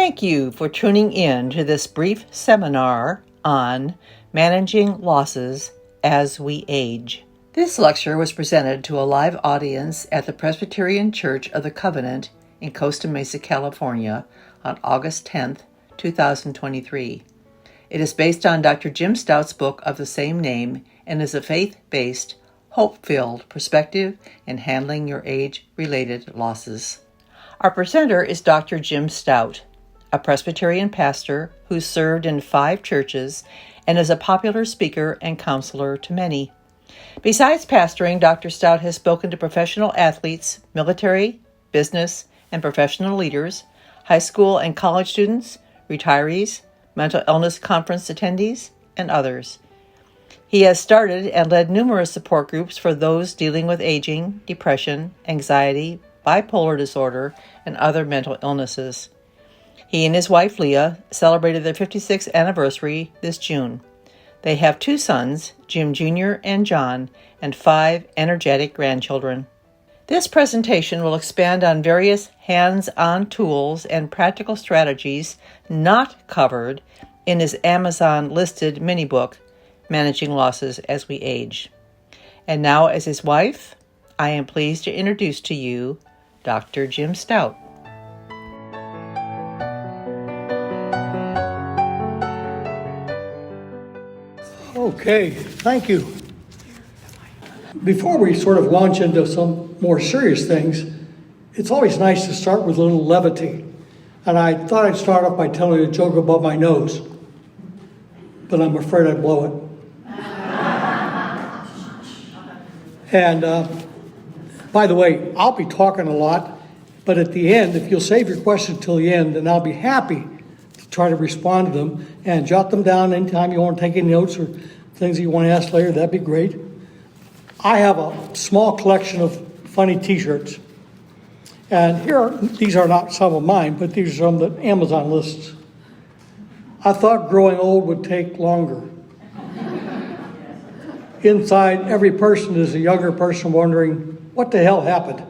Thank you for tuning in to this brief seminar on managing losses as we age. This lecture was presented to a live audience at the Presbyterian Church of the Covenant in Costa Mesa, California on August 10th, 2023. It is based on Dr. Jim Stout's book of the same name and is a faith-based, hope-filled perspective in handling your age-related losses. Our presenter is Dr. Jim Stout, a Presbyterian pastor who served in 5 churches and is a popular speaker and counselor to many. Besides pastoring, Dr. Stout has spoken to professional athletes, military, business, and professional leaders, high school and college students, retirees, mental illness conference attendees, and others. He has started and led numerous support groups for those dealing with aging, depression, anxiety, bipolar disorder, and other mental illnesses. He and his wife, Leah, celebrated their 56th anniversary this June. They have 2 sons, Jim Jr. and John, and 5 energetic grandchildren. This presentation will expand on various hands-on tools and practical strategies not covered in his Amazon-listed mini-book, Managing Losses as We Age. And now, as his wife, I am pleased to introduce to you Dr. Jim Stout. Okay, thank you. Before we sort of launch into some more serious things, it's always nice to start with a little levity. And I thought I'd start off by telling a joke above my nose, but I'm afraid I'd blow it. And by the way, I'll be talking a lot, but at the end, if you'll save your questions till the end, then I'll be happy to try to respond to them and jot them down anytime you want to take any notes or things that you want to ask later. That'd be great. I have a small collection of funny t-shirts. And these are not some of mine, but these are some that Amazon lists. I thought growing old would take longer. Inside every person is a younger person wondering, what the hell happened?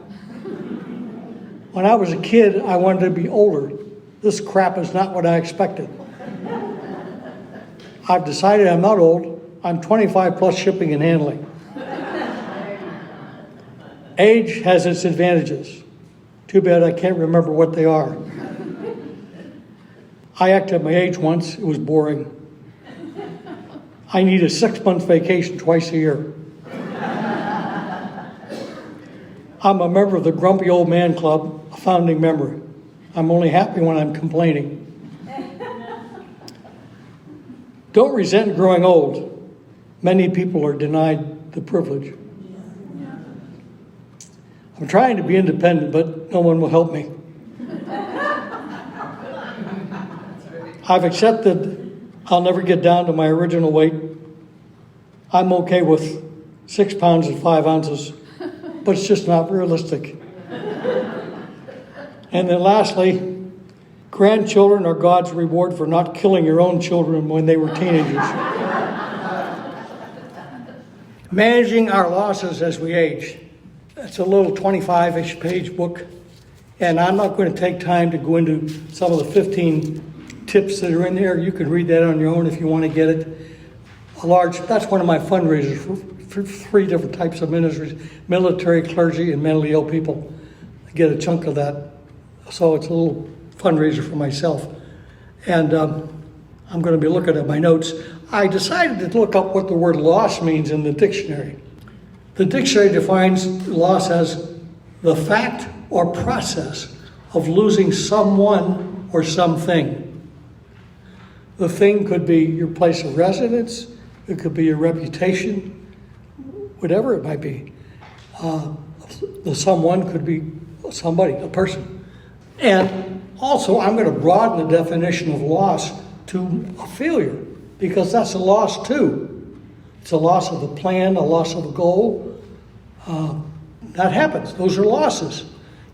When I was a kid, I wanted to be older. This crap is not what I expected. I've decided I'm not old. I'm 25 plus shipping and handling. Age has its advantages. Too bad I can't remember what they are. I acted my age once. It was boring. I need a 6-month vacation twice a year. I'm a member of the Grumpy Old Man Club, a founding member. I'm only happy when I'm complaining. Don't resent growing old. Many people are denied the privilege. I'm trying to be independent, but no one will help me. I've accepted I'll never get down to my original weight. I'm okay with 6 pounds and 5 ounces, but it's just not realistic. And then lastly, grandchildren are God's reward for not killing your own children when they were teenagers. Managing our losses as we age. It's a little 25-ish page book, and I'm not going to take time to go into some of the 15 tips that are in there. You can read that on your own if you want to get it. That's one of my fundraisers for 3 different types of ministries: military, clergy, and mentally ill people. I get a chunk of that, so it's a little fundraiser for myself. And I'm going to be looking at my notes. I decided to look up what the word loss means in the dictionary. The dictionary defines loss as the fact or process of losing someone or something. The thing could be your place of residence, it could be your reputation, whatever it might be. The someone could be somebody, a person. And also, I'm going to broaden the definition of loss to a failure, because that's a loss too. It's a loss of a plan, a loss of a goal. That happens. Those are losses.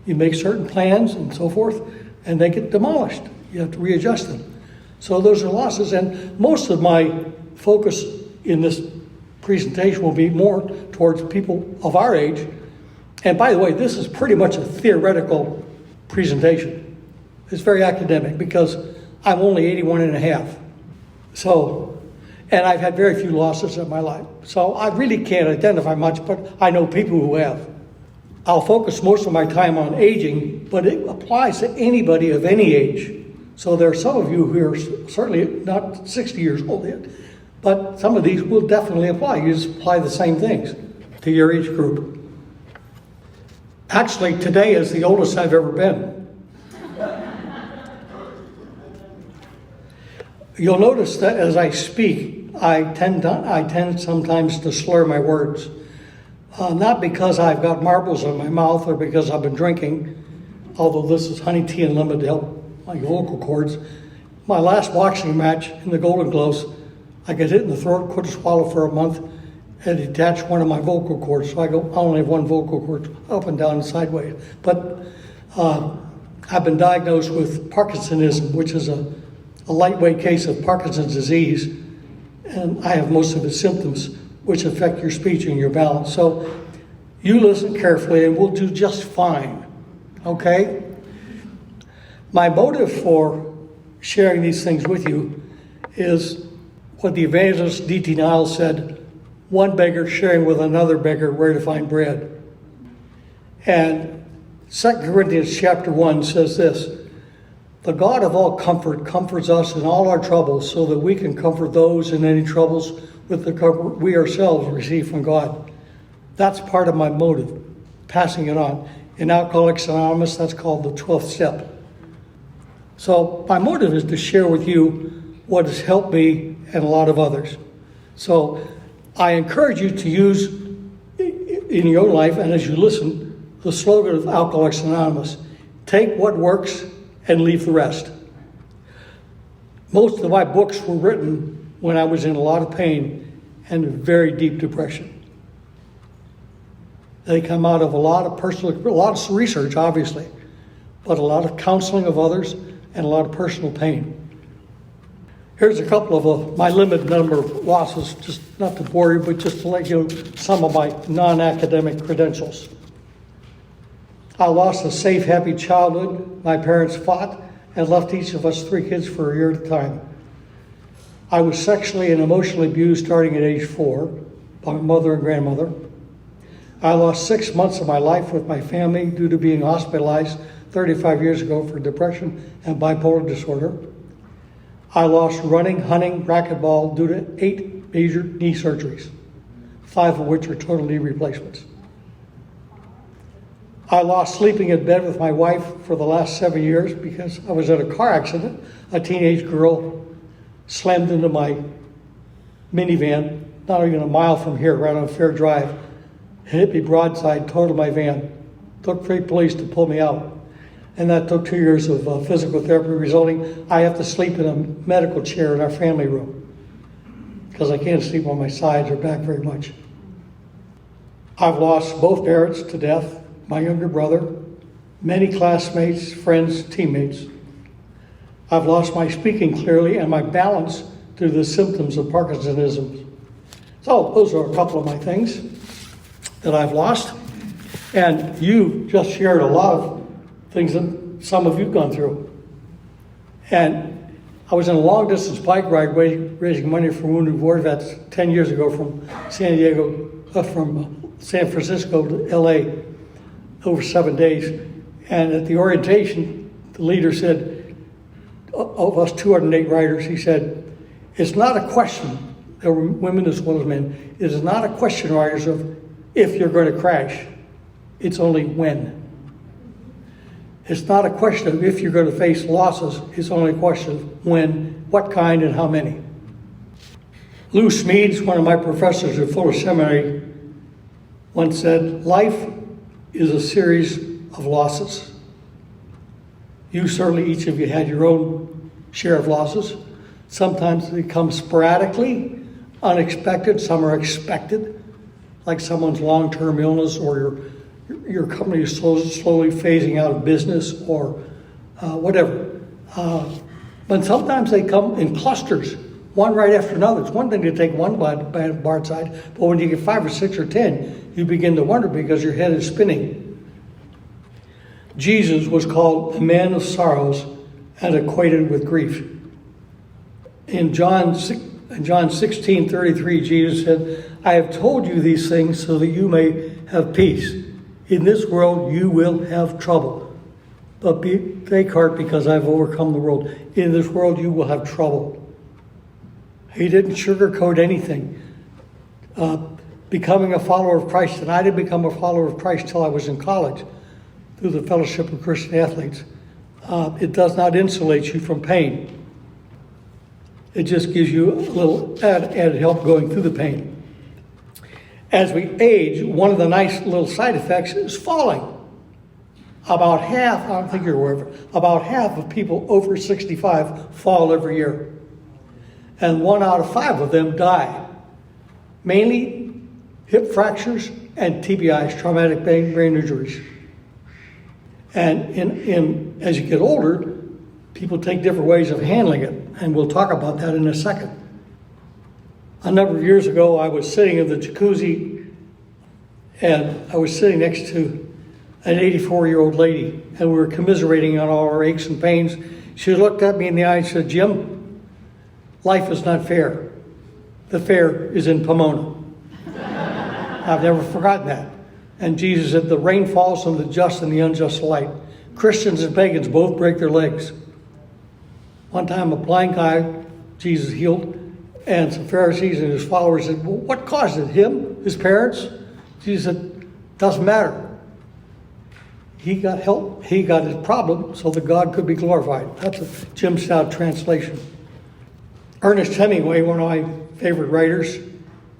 You make certain plans and so forth, and they get demolished. You have to readjust them. So those are losses, and most of my focus in this presentation will be more towards people of our age. And by the way, this is pretty much a theoretical presentation. It's very academic because I'm only 81 and a half. So, and I've had very few losses in my life. So I really can't identify much, but I know people who have. I'll focus most of my time on aging, but it applies to anybody of any age. So there are some of you who are certainly not 60 years old yet, but some of these will definitely apply. You just apply the same things to your age group. Actually, today is the oldest I've ever been. You'll notice that as I speak, I tend sometimes to slur my words. Not because I've got marbles in my mouth or because I've been drinking, although this is honey tea and lemon to help my vocal cords. My last boxing match in the Golden Gloves, I got hit in the throat, couldn't swallow for a month, and detached one of my vocal cords. So I only have one vocal cord, up and down and sideways. But I've been diagnosed with Parkinsonism, which is a lightweight case of Parkinson's disease, and I have most of its symptoms, which affect your speech and your balance. So you listen carefully and we'll do just fine, okay? My motive for sharing these things with you is what the evangelist D.T. Niles said, one beggar sharing with another beggar where to find bread. And 2 Corinthians chapter 1 says this, the God of all comfort comforts us in all our troubles so that we can comfort those in any troubles with the comfort we ourselves receive from God. That's part of my motive, passing it on. In Alcoholics Anonymous, that's called the 12th step. So my motive is to share with you what has helped me and a lot of others. So I encourage you to use in your own life, and as you listen, the slogan of Alcoholics Anonymous, take what works and leave the rest. Most of my books were written when I was in a lot of pain and a very deep depression. They come out of a lot of research, obviously, but a lot of counseling of others and a lot of personal pain. Here's a couple of my limited number of losses, just not to bore you, but just to let you know some of my non-academic credentials. I lost a safe, happy childhood. My parents fought and left each of us 3 kids for a year at a time. I was sexually and emotionally abused starting at age 4 by my mother and grandmother. I lost 6 months of my life with my family due to being hospitalized 35 years ago for depression and bipolar disorder. I lost running, hunting, racquetball due to 8 major knee surgeries, 5 of which are total knee replacements. I lost sleeping in bed with my wife for the last 7 years because I was in a car accident. A teenage girl slammed into my minivan, not even a mile from here, right on Fair Drive, hit me broadside, totaled my van. Took 3 police to pull me out. And that took 2 years of physical therapy, resulting I have to sleep in a medical chair in our family room because I can't sleep on my sides or back very much. I've lost both parents to death, my younger brother, many classmates, friends, teammates. I've lost my speaking clearly and my balance due to the symptoms of Parkinsonism. So those are a couple of my things that I've lost. And you just shared a lot of things that some of you have gone through. And I was in a long-distance bike ride raising money for wounded war vets 10 years ago from San Francisco to L.A. over 7 days. And at the orientation, the leader said, of us 208 riders, he said, it's not a question, there were women as well as men, it is not a question, riders, of if you're going to crash. It's only when. It's not a question of if you're going to face losses. It's only a question of when, what kind, and how many. Lou Smedes, one of my professors at Fuller Seminary, once said, life is a series of losses. You certainly, each of you, had your own share of losses. Sometimes they come sporadically, unexpected. Some are expected, like someone's long-term illness or your company is slowly phasing out of business or whatever. But sometimes they come in clusters, one right after another. It's one thing to take one broadside, but when you get 5 or 6 or 10, you begin to wonder because your head is spinning. Jesus was called a man of sorrows and equated with grief. In John 16:33, Jesus said, I have told you these things so that you may have peace. In this world you will have trouble. But take heart, because I've overcome the world. In this world you will have trouble. He didn't sugarcoat anything. Becoming a follower of Christ, and I didn't become a follower of Christ till I was in college through the Fellowship of Christian Athletes. It does not insulate you from pain. It just gives you a little added help going through the pain. As we age, one of the nice little side effects is falling. About half, I don't think you're aware of it, about half of people over 65 fall every year. And 1 out of 5 of them die. Mainly hip fractures and TBIs, traumatic brain injuries. And as you get older, people take different ways of handling it, and we'll talk about that in a second. A number of years ago, I was sitting in the jacuzzi, and I was sitting next to an 84-year-old lady, and we were commiserating on all our aches and pains. She looked at me in the eye and said, Jim, life is not fair. The fair is in Pomona. I've never forgotten that. And Jesus said, the rain falls on the just and the unjust alike. Christians and pagans both break their legs. One time a blind guy, Jesus healed, and some Pharisees and his followers said, well, what caused it? Him? His parents? Jesus said, doesn't matter. He got help. He got his problem so that God could be glorified. That's a Jim Stout translation. Ernest Hemingway, one of my favorite writers,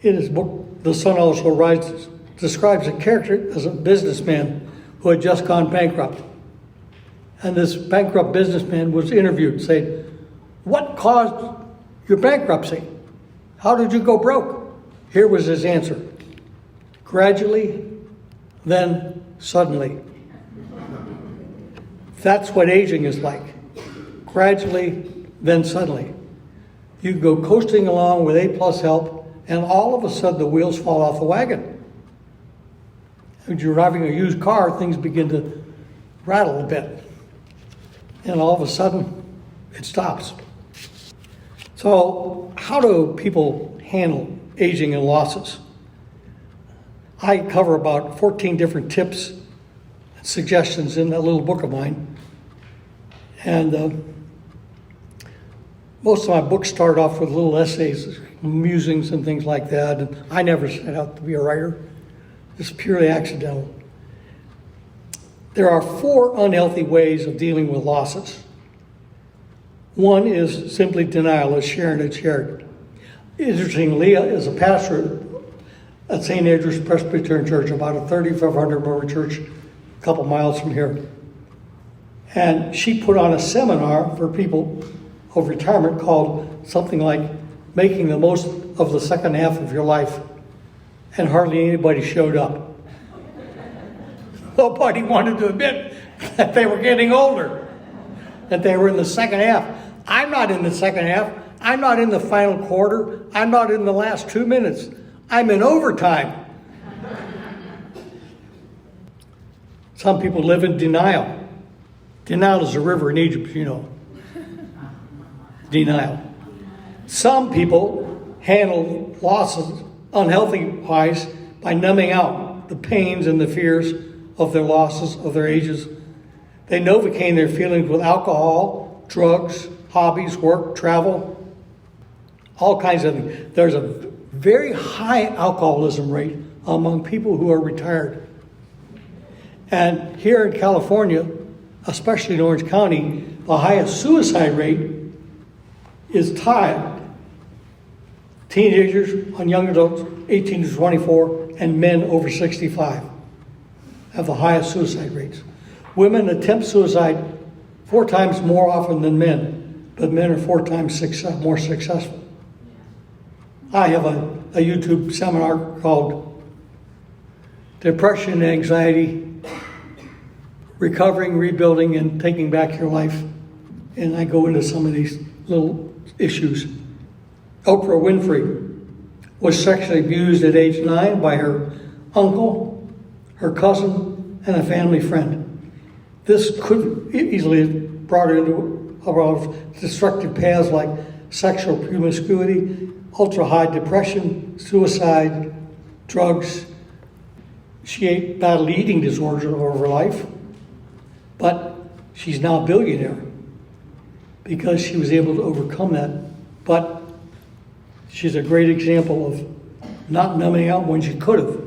in his book, The Sun Also Rises, describes a character as a businessman who had just gone bankrupt. And this bankrupt businessman was interviewed, saying, what caused your bankruptcy? How did you go broke? Here was his answer. Gradually, then suddenly. That's what aging is like. Gradually, then suddenly. You go coasting along with A+ help, and all of a sudden the wheels fall off the wagon. When you're driving a used car, things begin to rattle a bit. And all of a sudden, it stops. So, how do people handle aging and losses? I cover about 14 different tips and suggestions in that little book of mine. And most of my books start off with little essays, musings and things like that. And I never set out to be a writer. It's purely accidental. There are 4 unhealthy ways of dealing with losses. One is simply denial, as Sharon had shared. Interestingly, as a pastor at St. Andrew's Presbyterian Church, about a 3,500 member church, a couple miles from here. And she put on a seminar for people of retirement called something like Making the Most of the Second Half of Your Life. And hardly anybody showed up. Nobody wanted to admit that they were getting older, that they were in the second half. I'm not in the second half. I'm not in the final quarter. I'm not in the last 2 minutes. I'm in overtime. Some people live in denial. Denial is a river in Egypt, you know. Denial. Some people handle losses unhealthy wise by numbing out the pains and the fears of their losses, of their ages. They novocaine their feelings with alcohol, drugs, hobbies, work, travel, all kinds of things. There's a very high alcoholism rate among people who are retired. And here in California, especially in Orange County, the highest suicide rate is tied. Teenagers and young adults, 18 to 24, and men over 65 have the highest suicide rates. Women attempt suicide 4 times more often than men, but men are 4 times more successful. I have a YouTube seminar called Depression and Anxiety, Recovering, Rebuilding, and Taking Back Your Life. And I go into some of these little issues. Oprah Winfrey was sexually abused at age 9 by her uncle, her cousin, and a family friend. This could easily have brought her into of destructive paths like sexual promiscuity, ultra-high depression, suicide, drugs. She battled eating disorders over her life, but she's now a billionaire because she was able to overcome that. But she's a great example of not numbing out when she could have.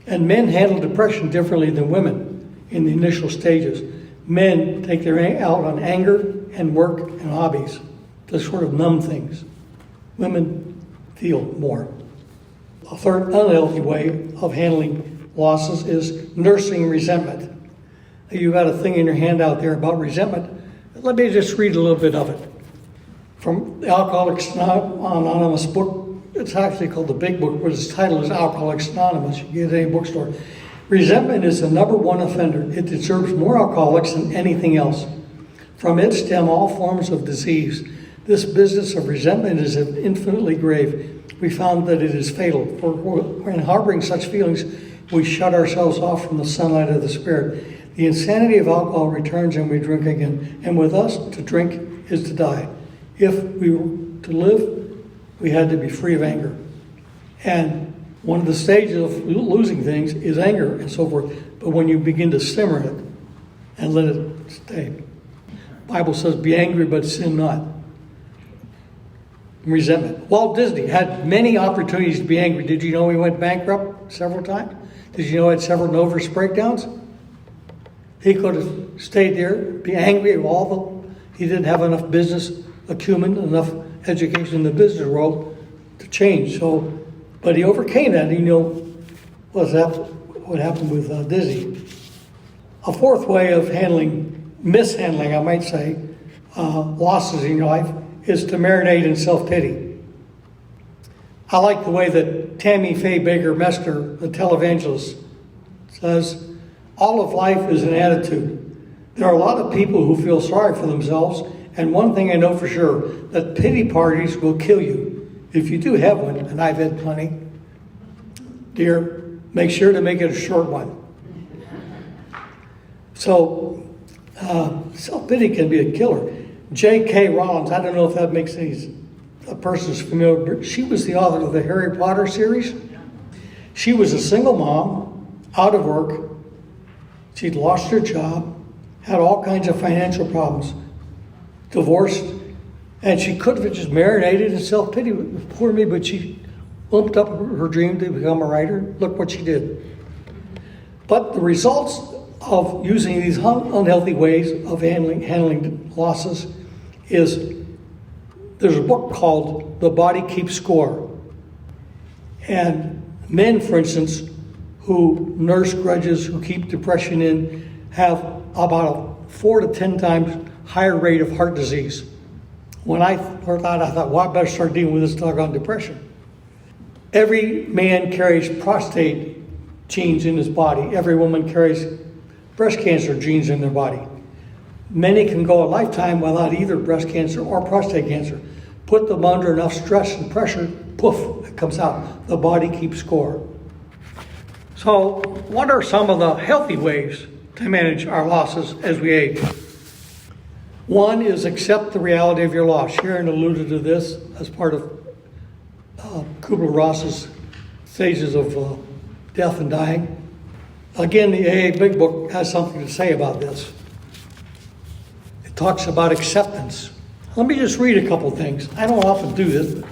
And men handle depression differently than women in the initial stages. Men take their out on anger and work and hobbies to sort of numb things. Women feel more. A third unhealthy way of handling losses is nursing resentment. You've got a thing in your handout there about resentment. Let me just read a little bit of it. From the Alcoholics Anonymous book. It's actually called the Big Book, but its title is Alcoholics Anonymous. You can get it at any bookstore. Resentment is the number one offender. It deserves more alcoholics than anything else. From it stem all forms of disease. This business of resentment is infinitely grave. We found that it is fatal. For in harboring such feelings, we shut ourselves off from the sunlight of the Spirit. The insanity of alcohol returns and we drink again. And with us, to drink is to die. If we were to live, we had to be free of anger. And one of the stages of losing things is anger and so forth. But when you begin to simmer it and let it stay. The Bible says, be angry but sin not. Resentment. Walt Disney had many opportunities to be angry. Did you know he went bankrupt several times? Did you know he had several nervous breakdowns? He could have stayed there, be angry at all the... He didn't have enough business acumen, enough education in the business world to change. So, but he overcame that. You know what happened with Disney. A fourth way of mishandling, I might say, losses in your life is to marinate in self-pity. I like the way that Tammy Faye Baker Mester, the televangelist, says, all of life is an attitude. There are a lot of people who feel sorry for themselves, and one thing I know for sure, that pity parties will kill you. If you do have one, and I've had plenty, dear, make sure to make it a short one. So, self-pity can be a killer. J.K. Rowling, I don't know if that makes a person's familiar, but she was the author of the Harry Potter series. She was a single mom, out of work. She'd lost her job, had all kinds of financial problems, divorced, and she could have just marinated in self-pity. Poor me, but she lumped up her dream to become a writer. Look what she did. But the results of using these unhealthy ways of handling losses is, there's a book called The Body Keeps Score. And men, for instance, who nurse grudges, who keep depression in, have about a 4 to 10 times higher rate of heart disease. When I heard that, I thought, well, I better start dealing with this doggone depression. Every man carries prostate genes in his body. Every woman carries breast cancer genes in their body. Many can go a lifetime without either breast cancer or prostate cancer. Put them under enough stress and pressure, poof, it comes out. The body keeps score. So, what are some of the healthy ways to manage our losses as we age? One is accept the reality of your loss. Sharon alluded to this as part of Kubler-Ross's stages of death and dying. Again, the AA Big Book has something to say about this. It talks about acceptance. Let me just read a couple things. I don't often do this.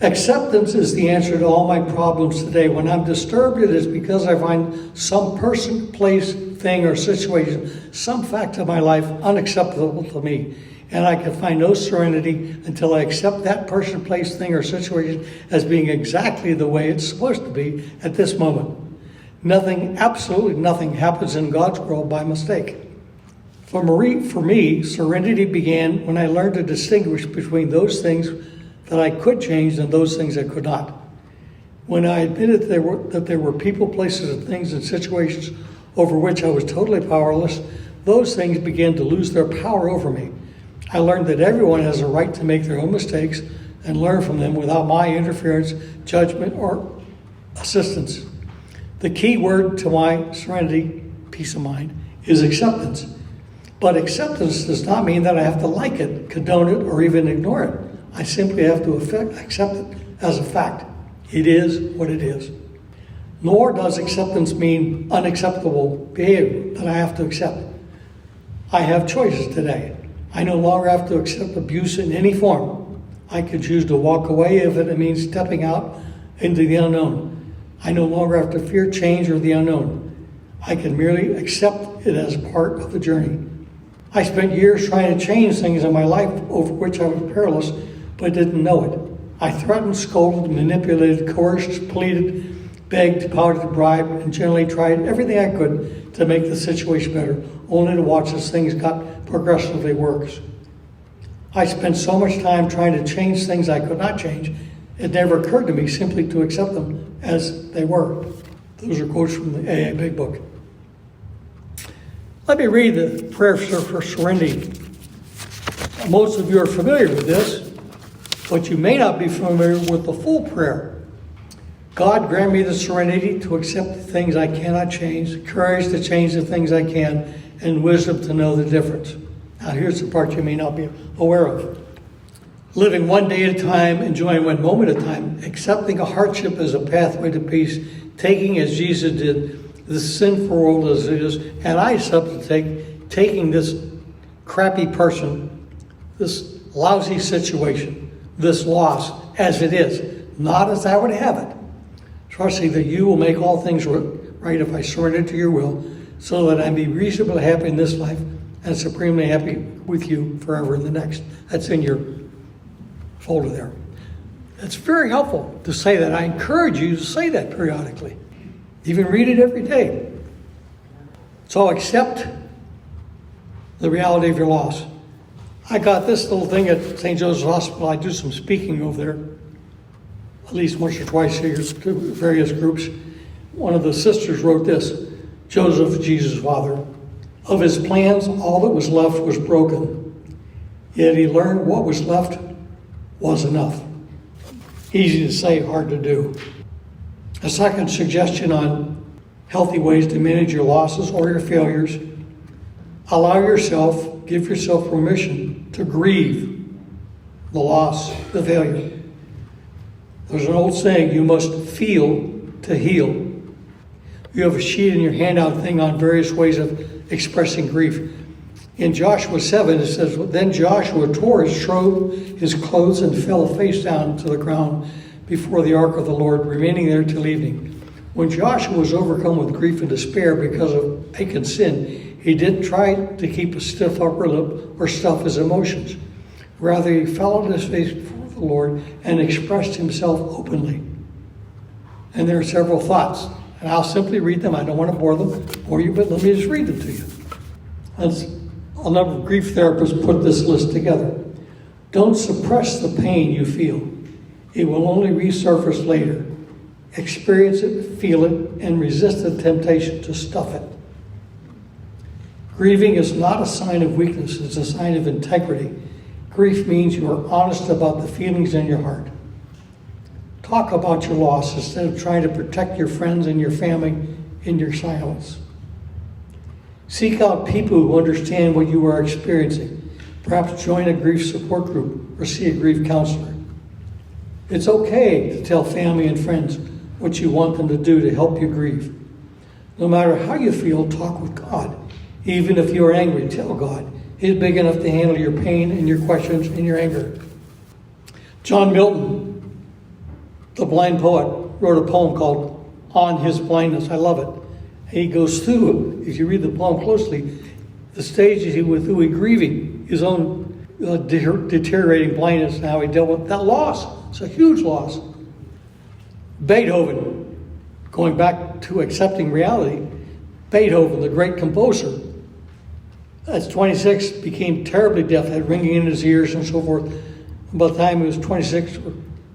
Acceptance is the answer to all my problems today. When I'm disturbed, it is because I find some person, place, thing, or situation, some fact of my life unacceptable to me. And I can find no serenity until I accept that person, place, thing, or situation as being exactly the way it's supposed to be at this moment. Nothing, absolutely nothing, happens in God's world by mistake. For me, serenity began when I learned to distinguish between those things that I could change and those things I could not. When I admitted that there were people, places, and things and situations over which I was totally powerless, those things began to lose their power over me. I learned that everyone has a right to make their own mistakes and learn from them without my interference, judgment, or assistance. The key word to my serenity, peace of mind, is acceptance. But acceptance does not mean that I have to like it, condone it, or even ignore it. I simply have to accept it as a fact. It is what it is. Nor does acceptance mean unacceptable behavior that I have to accept. I have choices today. I no longer have to accept abuse in any form. I can choose to walk away if it means stepping out into the unknown. I no longer have to fear change or the unknown. I can merely accept it as part of the journey. I spent years trying to change things in my life over which I was powerless, but didn't know it. I threatened, scolded, manipulated, coerced, pleaded, begged, pouted, bribed, and generally tried everything I could to make the situation better, only to watch as things got progressively worse. I spent so much time trying to change things I could not change, it never occurred to me simply to accept them as they were. Those are quotes from the AA Big Book. Let me read the prayer for serenity. Most of you are familiar with this, but you may not be familiar with the full prayer. God, grant me the serenity to accept the things I cannot change, courage to change the things I can, and wisdom to know the difference. Now here's the part you may not be aware of. Living one day at a time, enjoying one moment at a time, accepting a hardship as a pathway to peace, taking as Jesus did, this sinful world as it is, and I substitute taking this crappy person, this lousy situation, this loss as it is, not as I would have it. Trusting that you will make all things right if I surrender to your will, so that I may be reasonably happy in this life and supremely happy with you forever in the next. That's in your folder there. It's very helpful to say that. I encourage you to say that periodically. Even read it every day. So accept the reality of your loss. I got this little thing at St. Joseph's Hospital. I do some speaking over there, at least once or twice a year to various groups. One of the sisters wrote this: Joseph, Jesus' father, of his plans, all that was left was broken. Yet he learned what was left was enough. Easy to say, hard to do. A second suggestion on healthy ways to manage your losses or your failures: give yourself permission to grieve the loss, the failure. There's an old saying, you must feel to heal. You have a sheet in your handout thing on various ways of expressing grief. In Joshua 7, it says, then Joshua tore his robe, his clothes, and fell face down to the ground before the ark of the Lord, remaining there till evening. When Joshua was overcome with grief and despair because of Achan's sin, he didn't try to keep a stiff upper lip or stuff his emotions. Rather, he fell on his face before the Lord and expressed himself openly. And there are several thoughts, and I'll simply read them. I don't want to bore you, but let me just read them to you. A number of grief therapists put this list together. Don't suppress the pain you feel. It will only resurface later. Experience it, feel it, and resist the temptation to stuff it. Grieving is not a sign of weakness, it's a sign of integrity. Grief means you are honest about the feelings in your heart. Talk about your loss instead of trying to protect your friends and your family in your silence. Seek out people who understand what you are experiencing. Perhaps join a grief support group or see a grief counselor. It's okay to tell family and friends what you want them to do to help you grieve. No matter how you feel, talk with God. Even if you are angry, tell God. He's big enough to handle your pain and your questions and your anger. John Milton, the blind poet, wrote a poem called On His Blindness. I love it. He goes through, if you read the poem closely, the stages with who he's grieving, his own deteriorating blindness, and how he dealt with that loss. It's a huge loss. Beethoven, going back to accepting reality, Beethoven, the great composer, at 26, became terribly deaf, had ringing in his ears and so forth. By the time he was 26,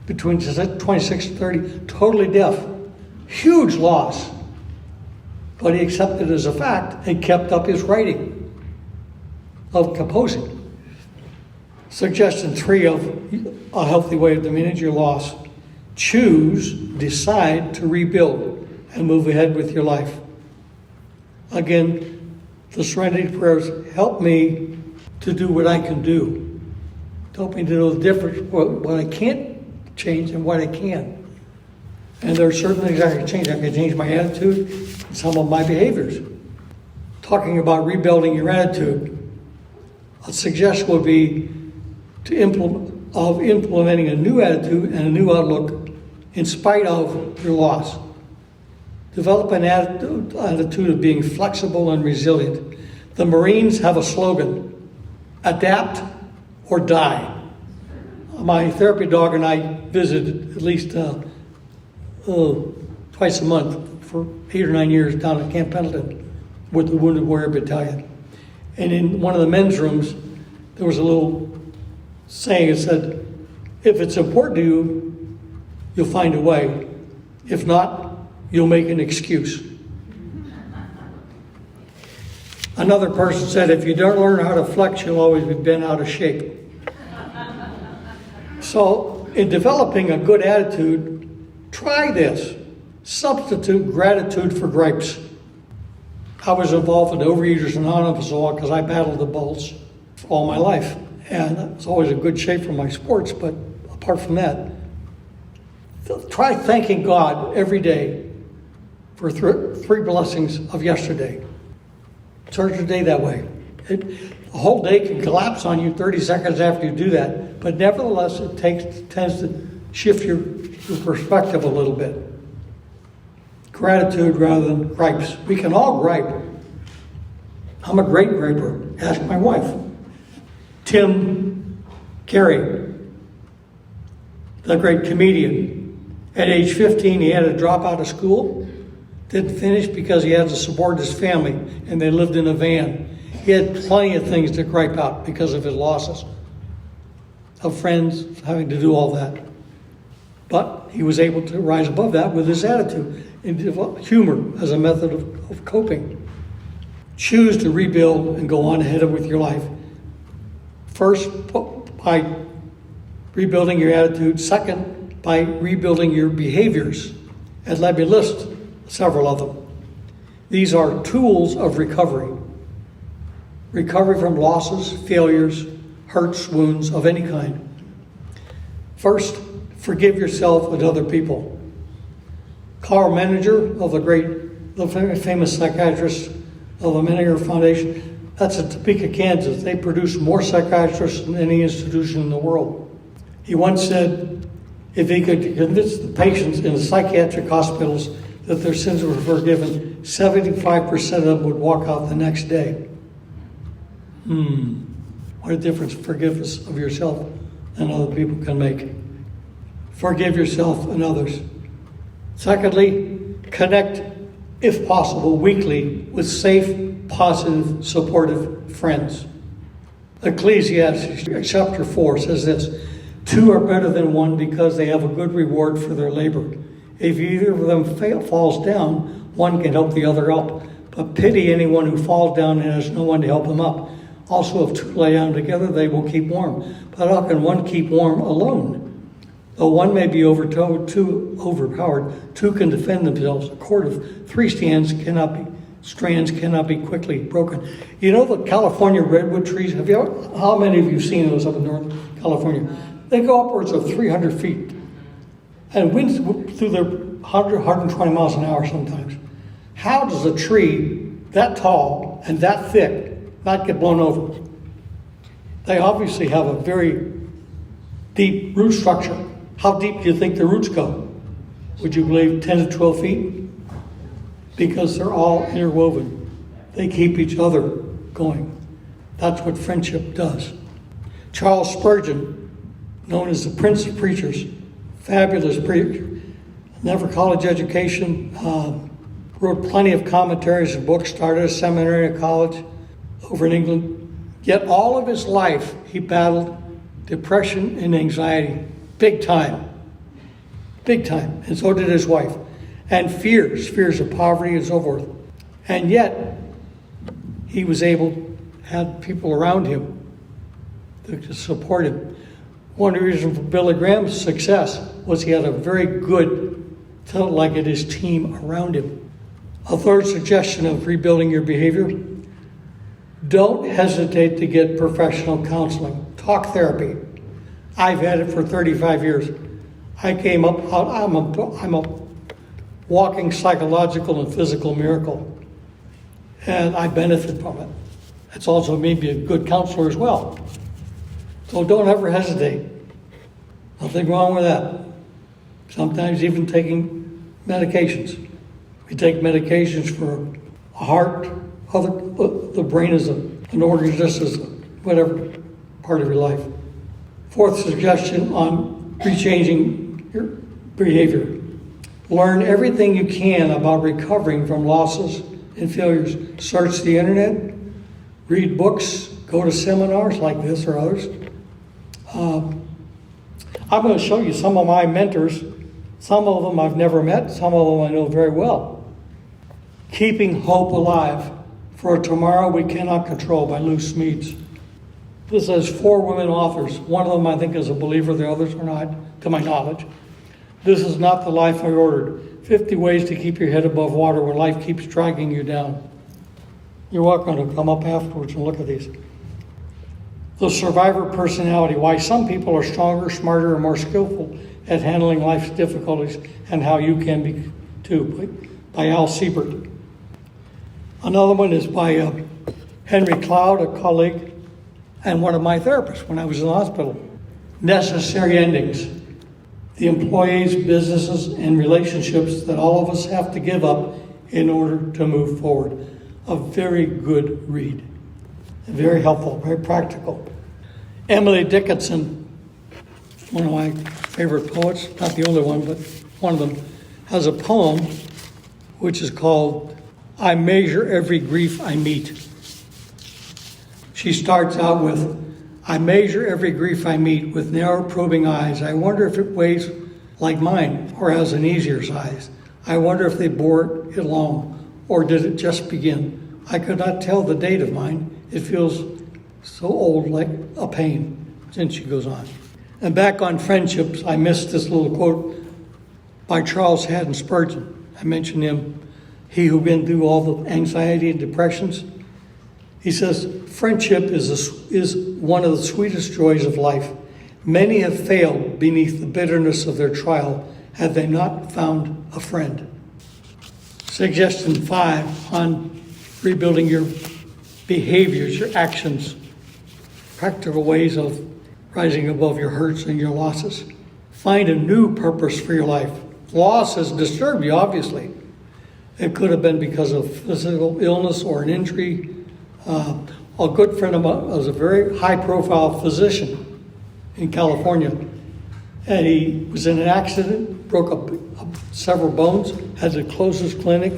between 26 and 30, totally deaf. Huge loss. But he accepted it as a fact and kept up his writing of composing. Suggestion 3 of a healthy way to manage your loss: decide to rebuild and move ahead with your life. Again, The serenity prayers help me to do what I can do. Help me to know the difference, what I can't change and what I can. And there are certain things I can change. I can change my attitude and some of my behaviors. Talking about rebuilding your attitude, a suggestion would be to implementing a new attitude and a new outlook in spite of your loss. Develop an attitude of being flexible and resilient. The Marines have a slogan: adapt or die. My therapy dog and I visited at least twice a month for 8 or 9 years down at Camp Pendleton with the Wounded Warrior Battalion. And in one of the men's rooms, there was a little saying that said, if it's important to you, you'll find a way. If not, you'll make an excuse. Another person said, if you don't learn how to flex, you'll always be bent out of shape. So in developing a good attitude, try this. Substitute gratitude for gripes. I was involved in Overeaters Anonymous because I battled the bulls for all my life. And I was always in good shape for my sports, but apart from that, try thanking God every day for three blessings of yesterday. Start your day that way. The whole day can collapse on you 30 seconds after you do that, but nevertheless, it tends to shift your perspective a little bit. Gratitude rather than gripes. We can all gripe. I'm a great griper. Ask my wife. Tim Carey, the great comedian. At age 15, he had to drop out of school. Didn't finish because he had to support his family, and they lived in a van. He had plenty of things to gripe out because of his losses of friends, having to do all that. But he was able to rise above that with his attitude and develop humor as a method of coping. Choose to rebuild and go on ahead with your life. First, by rebuilding your attitude. Second, by rebuilding your behaviors. And let me list several of them. These are tools of recovery. Recovery from losses, failures, hurts, wounds of any kind. First, forgive yourself and other people. Carl Menninger, of the famous psychiatrist of the Menninger Foundation, that's in Topeka, Kansas. They produce more psychiatrists than any institution in the world. He once said, if he could convince the patients in the psychiatric hospitals that their sins were forgiven, 75% of them would walk out the next day. What a difference forgiveness of yourself and other people can make. Forgive yourself and others. Secondly, connect, if possible, weekly with safe, positive, supportive friends. Ecclesiastes chapter 4 says this: 2 are better than 1 because they have a good reward for their labor. If either of them falls down, one can help the other up. But pity anyone who falls down and has no one to help him up. Also, if 2 lay down together, they will keep warm. But how can one keep warm alone? Though one may be overpowered, 2 can defend themselves. A cord of 3 strands cannot be quickly broken. You know the California redwood trees? How many of you seen those up in Northern California? They go upwards of 300 feet. And winds through the 120 miles an hour sometimes. How does a tree that tall and that thick not get blown over? They obviously have a very deep root structure. How deep do you think the roots go? Would you believe 10 to 12 feet? Because they're all interwoven. They keep each other going. That's what friendship does. Charles Spurgeon, known as the Prince of Preachers, fabulous preacher, never college education, wrote plenty of commentaries and books, started a seminary at college over in England. Yet all of his life, he battled depression and anxiety, big time, and so did his wife. And fears of poverty and so forth. And yet, he was able to have people around him to support him. One of the reasons for Billy Graham's success was he had a very good, his team around him. A third suggestion of rebuilding your behavior: Don't hesitate to get professional counseling. Talk therapy. I've had it for 35 years. I'm a walking psychological and physical miracle, and I benefit from it. It's also made me a good counselor as well. So don't ever hesitate. Nothing wrong with that. Sometimes even taking medications. We take medications for a heart, the brain is an organ just as whatever part of your life. Fourth suggestion on rechanging your behavior. Learn everything you can about recovering from losses and failures. Search the internet, read books, go to seminars like this or others. I'm going to show you some of my mentors. Some of them I've never met, some of them I know very well. Keeping Hope Alive for a Tomorrow We Cannot Control by Lou Smedes. This has 4 women authors. One of them I think is a believer, the others are not, to my knowledge. This is not the life I ordered. 50 ways to keep your head above water when life keeps dragging you down. You're welcome to come up afterwards and look at these. The Survivor Personality, Why Some People Are Stronger, Smarter, and More Skillful at Handling Life's Difficulties, and How You Can Be Too, by Al Siebert. Another one is by Henry Cloud, a colleague, and one of my therapists when I was in the hospital. Necessary Endings. The employees, businesses, and relationships that all of us have to give up in order to move forward. A very good read. Very helpful, very practical. Emily Dickinson, one of my favorite poets, not the only one, but one of them, has a poem which is called I Measure Every Grief I Meet. She starts out with, I measure every grief I meet with narrow probing eyes. I wonder if it weighs like mine or has an easier size. I wonder if they bore it along or did it just begin. I could not tell the date of mine. It feels so old, like a pain. Then she goes on. And back on friendships, I missed this little quote by Charles Haddon Spurgeon. I mentioned him. He who been through all the anxiety and depressions. He says, friendship is one of the sweetest joys of life. Many have failed beneath the bitterness of their trial had they not found a friend. Suggestion 5 on rebuilding your behaviors, your actions, practical ways of rising above your hurts and your losses. Find a new purpose for your life. Loss has disturbed you, obviously. It could have been because of physical illness or an injury. A good friend of mine was a very high-profile physician in California, and he was in an accident, broke up several bones, had to close his clinic,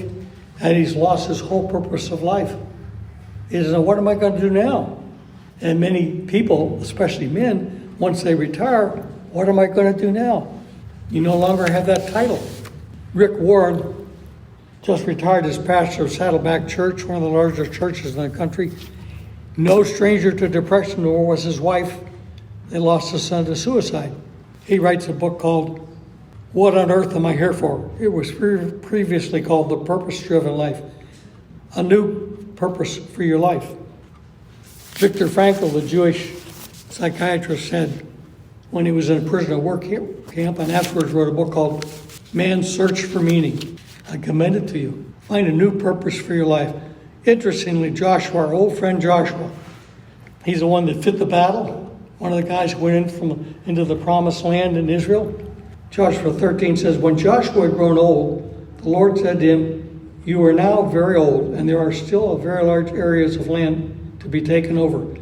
and he's lost his whole purpose of life. He doesn't know, what am I going to do now? And many people, especially men, once they retire, what am I going to do now? You no longer have that title. Rick Warren just retired as pastor of Saddleback Church, one of the largest churches in the country. No stranger to depression, nor was his wife. They lost a son to suicide. He writes a book called What on Earth Am I Here For? It was previously called The Purpose-Driven Life. A new purpose for your life. Viktor Frankl, the Jewish psychiatrist, said when he was in a prisoner work camp and afterwards wrote a book called Man's Search for Meaning. I commend it to you. Find a new purpose for your life. Interestingly, Joshua, our old friend Joshua, he's the one that fit the battle. One of the guys who went into the promised land in Israel. Joshua 13 says, when Joshua had grown old, the Lord said to him, you are now very old, and there are still very large areas of land to be taken over.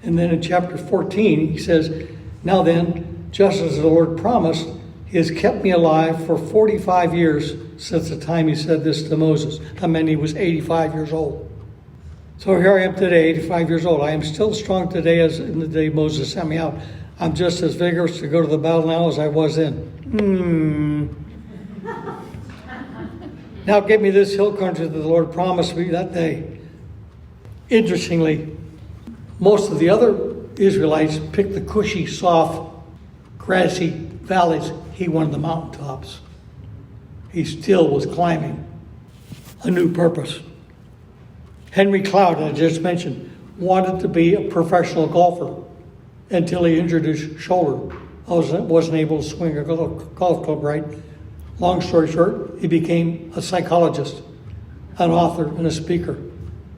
And then in chapter 14, he says, now then, just as the Lord promised, he has kept me alive for 45 years since the time he said this to Moses. That meant he was 85 years old. So here I am today, 85 years old. I am still strong today as in the day Moses sent me out. I'm just as vigorous to go to the battle now as I was then. Now give me this hill country that the Lord promised me that day. Interestingly, most of the other Israelites picked the cushy, soft, grassy valleys. He wanted the mountaintops. He still was climbing a new purpose. Henry Cloud, I just mentioned, wanted to be a professional golfer until he injured his shoulder. Wasn't able to swing a golf club right. Long story short, he became a psychologist, an author, and a speaker.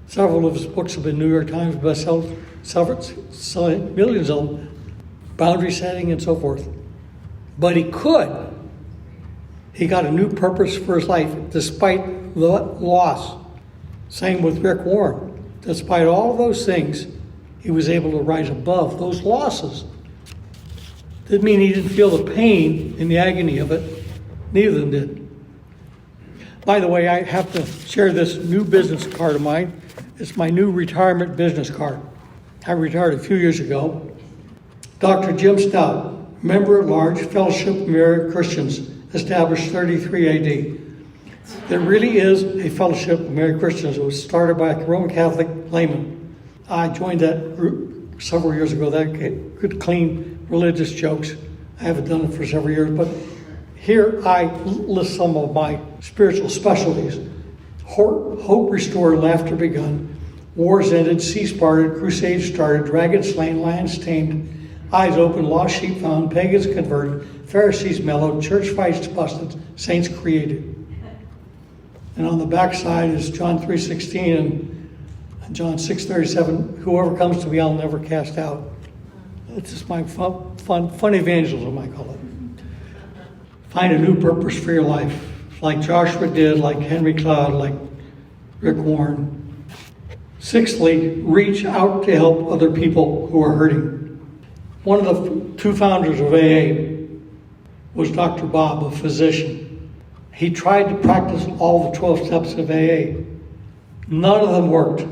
Several of his books have been New York Times bestsellers, selling millions of them, boundary setting and so forth. But he got a new purpose for his life despite the loss. Same with Rick Warren. Despite all of those things, he was able to rise above those losses. Didn't mean he didn't feel the pain and the agony of it. Neither of them did. By the way, I have to share this new business card of mine. It's my new retirement business card. I retired a few years ago. Dr. Jim Stout, member at large, Fellowship of American Christians, established 33 AD. There really is a Fellowship of American Christians. It was started by a Roman Catholic layman. I joined that group several years ago. That good, clean, religious jokes. I haven't done it for several years, but here I list some of my spiritual specialties. Hope restored, laughter begun. Wars ended, cease parted, crusades started, dragons slain, lions tamed, eyes open, lost sheep found, pagans converted, Pharisees mellowed, church fights busted, saints created. And on the back side is John 3:16 and John 6:37. Whoever comes to me, I'll never cast out. It's just my fun evangelism, I call it. Find a new purpose for your life, like Joshua did, like Henry Cloud, like Rick Warren. Sixthly, reach out to help other people who are hurting. One of the two founders of AA was Dr. Bob, a physician. He tried to practice all the 12 steps of AA. None of them worked,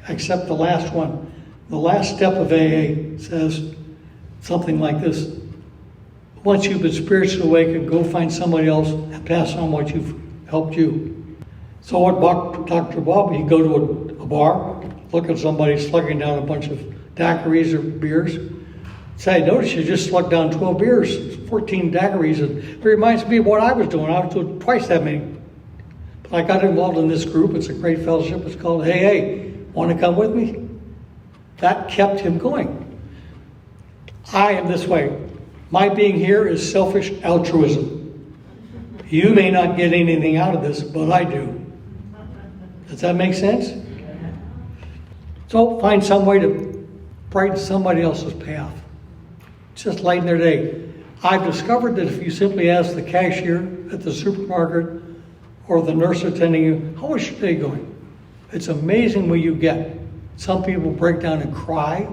except the last one. The last step of AA says something like this: once you've been spiritually awakened, go find somebody else and pass on what you've helped you. So what Dr. Bob, he'd go to a bar, look at somebody slugging down a bunch of daiquiris or beers, say, notice you just slugged down 12 beers, 14 daiquiris, and it reminds me of what I was doing. I was doing twice that many. But I got involved in this group. It's a great fellowship. It's called Hey, want to come with me? That kept him going. I am this way. My being here is selfish altruism. You may not get anything out of this, but I do. Does that make sense? So find some way to brighten somebody else's path. Just lighten their day. I've discovered that if you simply ask the cashier at the supermarket or the nurse attending you, how is your day going? It's amazing what you get. Some people break down and cry.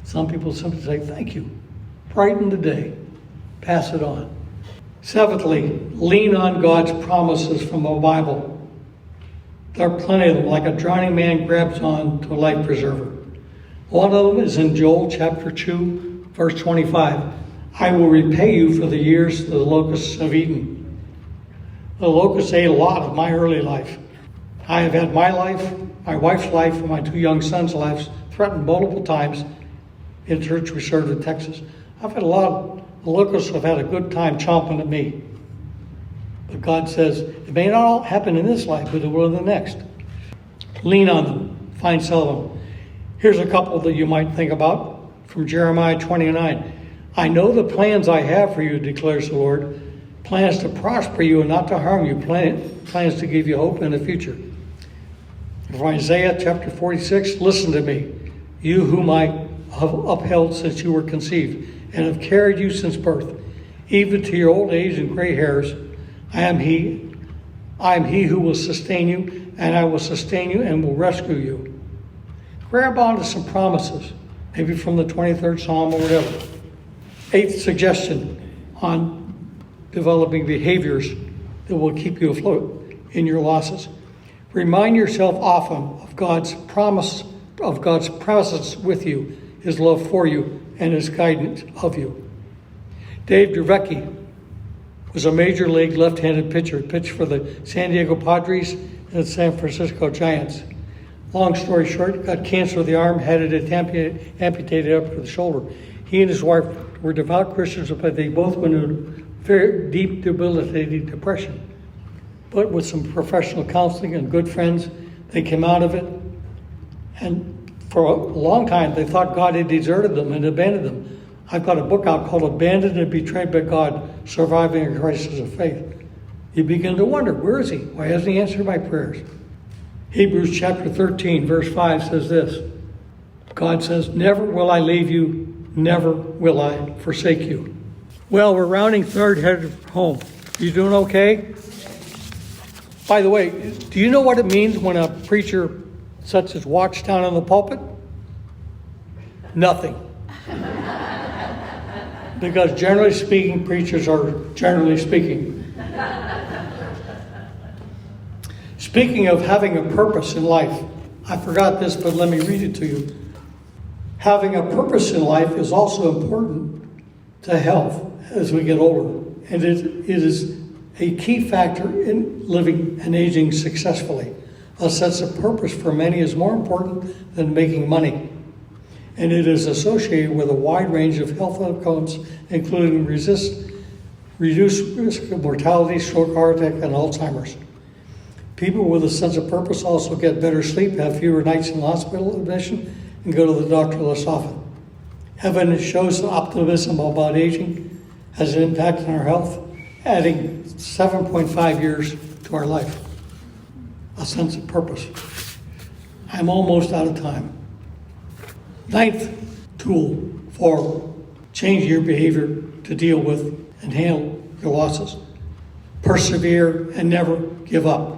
Some people simply say, thank you. Brighten the day. Pass it on. Seventhly, lean on God's promises from the Bible. There are plenty of them, like a drowning man grabs on to a life preserver. One of them is in Joel chapter 2, verse 25. I will repay you for the years the locusts have eaten. The locusts ate a lot of my early life. I have had my life, my wife's life, and my two young sons' lives threatened multiple times in church we served in Texas. I've had a lot of the locusts have had a good time chomping at me. But God says, it may not all happen in this life, but it will in the next. Lean on them. Find some of them. Here's a couple that you might think about from Jeremiah 29. I know the plans I have for you, declares the Lord. Plans to prosper you and not to harm you. Plans to give you hope in the future. From Isaiah chapter 46, listen to me, you whom I have upheld since you were conceived, and have carried you since birth, even to your old age and gray hairs. I am he who will sustain you, and I will sustain you and will rescue you. Grab onto some promises, maybe from the 23rd Psalm or whatever. Eighth suggestion on developing behaviors that will keep you afloat in your losses. Remind yourself often of God's promises with you, His love for you, and His guidance of you. Dave Dravecki was a major league left-handed pitcher. Pitched for the San Diego Padres and the San Francisco Giants. Long story short, got cancer of the arm, had it amputated up to the shoulder. He and his wife were devout Christians, but they both went into very deep, debilitating depression. But with some professional counseling and good friends, they came out of it. And For a long time, they thought God had deserted them and abandoned them. I've got a book out called Abandoned and Betrayed by God, Surviving a Crisis of Faith. You begin to wonder, where is he? Why hasn't he answered my prayers? Hebrews chapter 13, verse 5 says this. God says, never will I leave you, never will I forsake you. Well, we're rounding third, headed home. You doing okay? By the way, do you know what it means when a preacher such as walks down on the pulpit? Nothing. Because generally speaking, preachers are generally speaking. Speaking of having a purpose in life, I forgot this, but let me read it to you. Having a purpose in life is also important to health as we get older. And it is a key factor in living and aging successfully. A sense of purpose for many is more important than making money. And it is associated with a wide range of health outcomes, including reduced risk of mortality, stroke, heart attack, and Alzheimer's. People with a sense of purpose also get better sleep, have fewer nights in hospital admission, and go to the doctor less often. Evidence shows that optimism about aging has an impact on our health, adding 7.5 years to our life. A sense of purpose. I'm almost out of time. Ninth tool for changing your behavior to deal with and handle your losses. Persevere and never give up.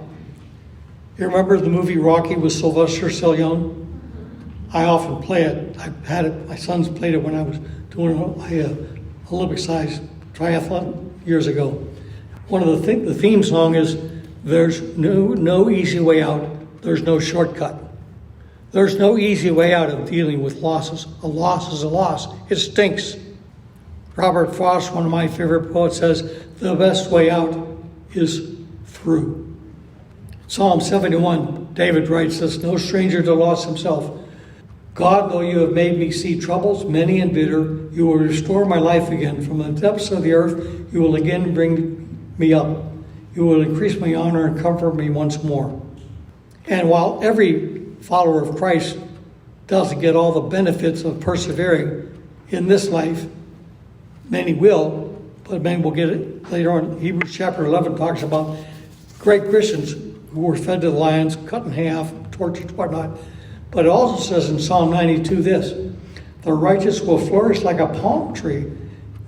You remember the movie Rocky with Sylvester Stallone? I often play it. I've had it. My sons played it when I was doing an Olympic-sized triathlon years ago. One of the theme song is, there's no easy way out. There's no shortcut. There's no easy way out of dealing with losses. A loss is a loss. It stinks. Robert Frost, one of my favorite poets, says, the best way out is through. Psalm 71, David writes this, no stranger to loss himself. God, though you have made me see troubles, many and bitter, you will restore my life again. From the depths of the earth, you will again bring me up. You will increase my honor and comfort me once more. And while every follower of Christ doesn't get all the benefits of persevering in this life, many will, but many will get it later on. Hebrews chapter 11 talks about great Christians who were fed to the lions, cut in half, tortured, whatnot. But it also says in Psalm 92 this, the righteous will flourish like a palm tree.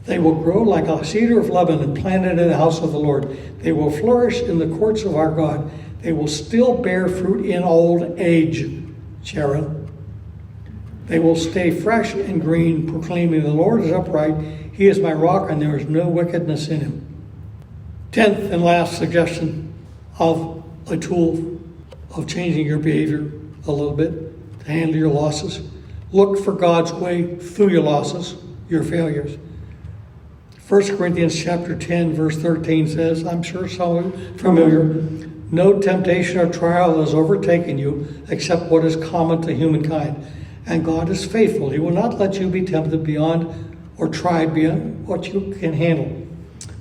They will grow like a cedar of Lebanon planted in the house of the Lord. They will flourish in the courts of our God. They will still bear fruit in old age, Sharon. They will stay fresh and green, proclaiming the Lord is upright. He is my rock, and there is no wickedness in him. 10th and last suggestion of a tool of changing your behavior a little bit to handle your losses. Look for God's way through your losses, your failures. 1 Corinthians chapter 10, verse 13 says, I'm sure some of you are familiar, no temptation or trial has overtaken you except what is common to humankind. And God is faithful. He will not let you be tempted beyond or tried beyond what you can handle.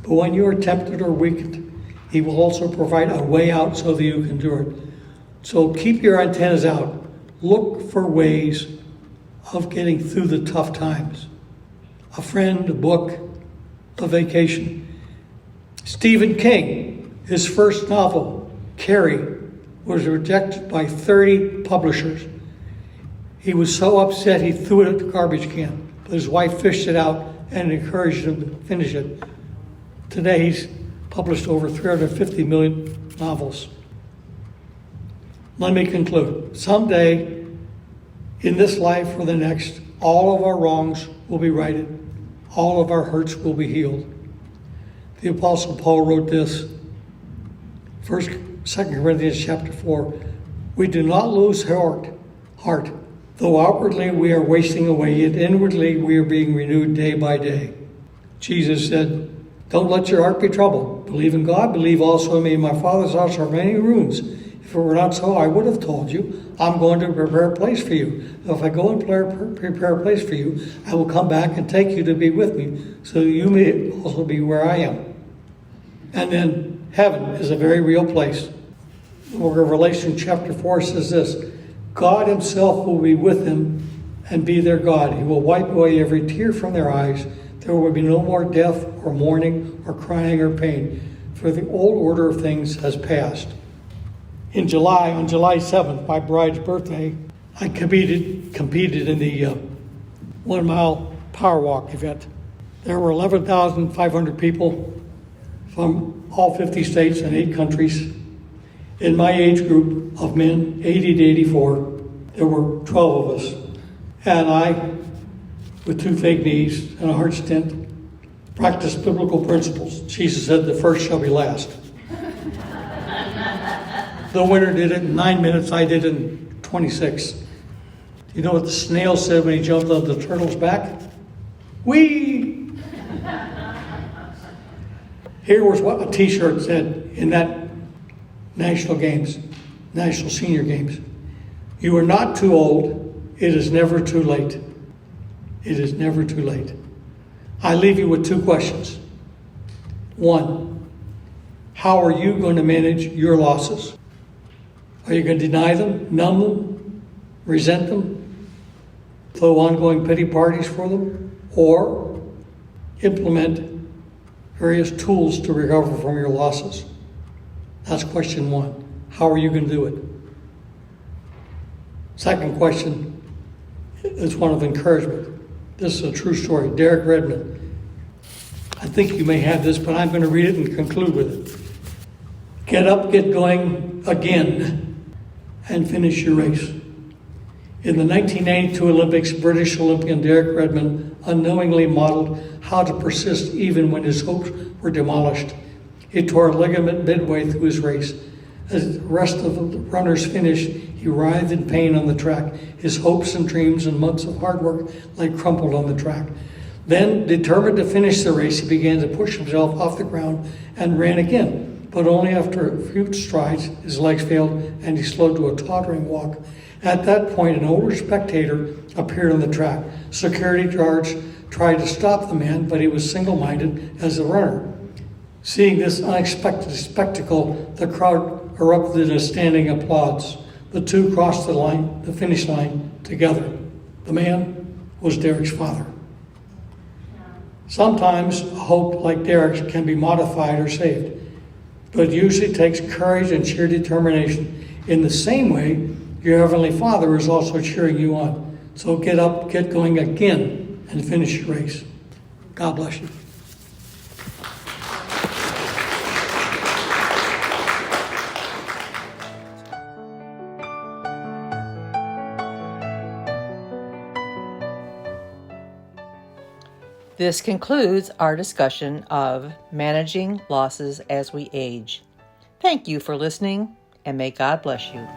But when you are tempted or weakened, He will also provide a way out so that you can do it. So keep your antennas out. Look for ways of getting through the tough times. A friend, a book, a vacation. Stephen King, his first novel, Carrie, was rejected by 30 publishers. He was so upset he threw it at the garbage can. But his wife fished it out and encouraged him to finish it. Today he's published over 350 million novels. Let me conclude. Someday, in this life or the next, all of our wrongs will be righted. All of our hurts will be healed. The Apostle Paul wrote this, 2 Corinthians chapter 4. We do not lose heart. Though outwardly we are wasting away, yet inwardly we are being renewed day by day. Jesus said, don't let your heart be troubled. Believe in God, believe also in me. In my Father's house are many rooms. If it were not so, I would have told you, I'm going to prepare a place for you. If I go and prepare a place for you, I will come back and take you to be with me, so you may also be where I am. And then heaven is a very real place. The book of Revelation chapter 4 says this, God himself will be with them and be their God. He will wipe away every tear from their eyes. There will be no more death or mourning or crying or pain, for the old order of things has passed. On July 7th, my bride's birthday, I competed in the 1 mile power walk event. There were 11,500 people from all 50 states and 8 countries. In my age group of men, 80 to 84, there were 12 of us. And I, with 2 fake knees and a heart stent, practiced biblical principles. Jesus said, the first shall be last. The winner did it in 9 minutes. I did it in 26. You know what the snail said when he jumped on the turtle's back? Whee! Here was what a t-shirt said in that National Senior Games. You are not too old. It is never too late. It is never too late. I leave you with 2 questions. 1, how are you going to manage your losses? Are you going to deny them, numb them, resent them, throw ongoing pity parties for them, or implement various tools to recover from your losses? That's question 1. How are you going to do it? Second question is one of encouragement. This is a true story. Derek Redmond. I think you may have this, but I'm going to read it and conclude with it. Get up, get going again, and finish your race. In the 1992 Olympics, British Olympian Derek Redmond unknowingly modeled how to persist even when his hopes were demolished. He tore a ligament midway through his race. As the rest of the runners finished, he writhed in pain on the track. His hopes and dreams and months of hard work lay crumpled on the track. Then, determined to finish the race, he began to push himself off the ground and ran again. But only after a few strides, his legs failed and he slowed to a tottering walk. At that point, an older spectator appeared on the track. Security guards tried to stop the man, but he was single-minded as a runner. Seeing this unexpected spectacle, the crowd erupted in a standing applause. The two crossed the finish line together. The man was Derek's father. Sometimes hope like Derek's can be modified or saved, but it usually takes courage and sheer determination. In the same way, your Heavenly Father is also cheering you on. So get up, get going again, and finish your race. God bless you. This concludes our discussion of managing losses as we age. Thank you for listening, and may God bless you.